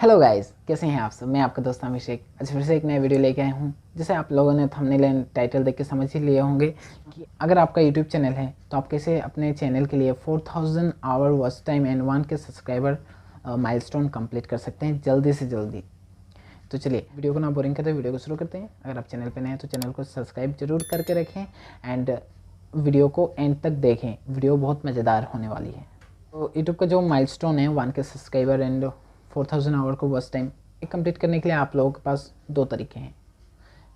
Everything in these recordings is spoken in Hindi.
हेलो गाइस, कैसे हैं आप सब। मैं आपका दोस्त अभिषेक आज फिर से एक नया वीडियो लेके आया हूँ। जैसे आप लोगों ने थंबनेल एंड टाइटल देख के समझ ही लिए होंगे कि अगर आपका यूट्यूब चैनल है तो आप कैसे अपने चैनल के लिए 4000 hour watch time and 1K subscriber milestone complete कर सकते हैं जल्दी से जल्दी। तो चलिए वीडियो को ना बोरिंग करते वीडियो को शुरू करते हैं। अगर आप चैनल पर नए हैं तो चैनल को सब्सक्राइब जरूर करके रखें एंड वीडियो को एंड तक देखें। वीडियो बहुत मज़ेदार होने वाली है। तो यूट्यूब का जो माइलस्टोन है 1K सब्सक्राइबर एंड 4000 आवर को वॉच टाइम कंप्लीट करने के लिए आप लोगों के पास दो तरीके हैं।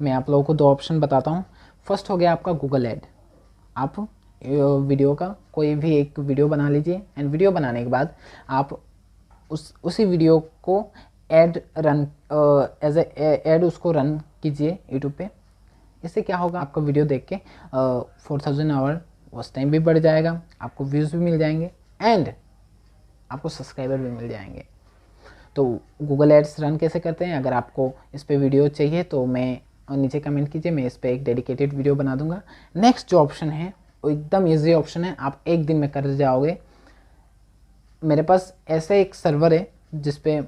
मैं आप लोगों को दो ऑप्शन बताता हूँ। फर्स्ट हो गया आपका गूगल ऐड। आप वीडियो का कोई भी एक वीडियो बना लीजिए एंड वीडियो बनाने के बाद आप उसी वीडियो को ad run as a ad उसको रन कीजिए यूट्यूब पे। इससे क्या होगा, आपका वीडियो देख के 4000 आवर वॉच टाइम भी बढ़ जाएगा, आपको व्यूज़ भी मिल जाएंगे एंड आपको सब्सक्राइबर भी मिल जाएंगे। तो गूगल एड्स रन कैसे करते हैं, अगर आपको इस पे वीडियो चाहिए तो मैं नीचे कमेंट कीजिए, मैं इस पे एक डेडिकेटेड वीडियो बना दूंगा। नेक्स्ट जो ऑप्शन है वो एकदम इजी ऑप्शन है, आप एक दिन में कर जाओगे। मेरे पास ऐसा एक सर्वर है जिस पे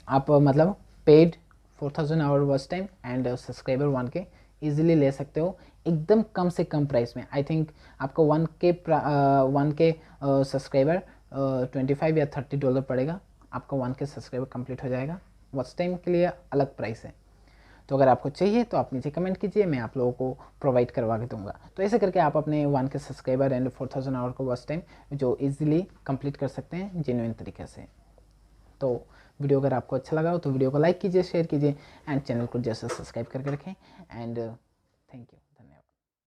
आप मतलब paid 4000 hour watch time and subscriber 1K easily ले सकते हो एकदम कम से कम प्राइस में। आई थिंक आपको 1K सब्सक्राइबर 25 या $30 पड़ेगा। आपका 1K सब्सक्राइबर कंप्लीट हो जाएगा। वॉच टाइम के लिए अलग प्राइस है। तो अगर आपको चाहिए तो आप नीचे कमेंट कीजिए, मैं आप लोगों को प्रोवाइड करवा के दूंगा। तो ऐसे करके आप अपने 1K सब्सक्राइबर एंड 4000 आवर को वॉच टाइम जो इजीली कंप्लीट कर सकते हैं जेन्युइन तरीके से। तो वीडियो अगर आपको अच्छा लगा हो तो वीडियो को लाइक कीजिए, शेयर कीजिए एंड चैनल को जैसे सब्सक्राइब करके रखें एंड थैंक यू।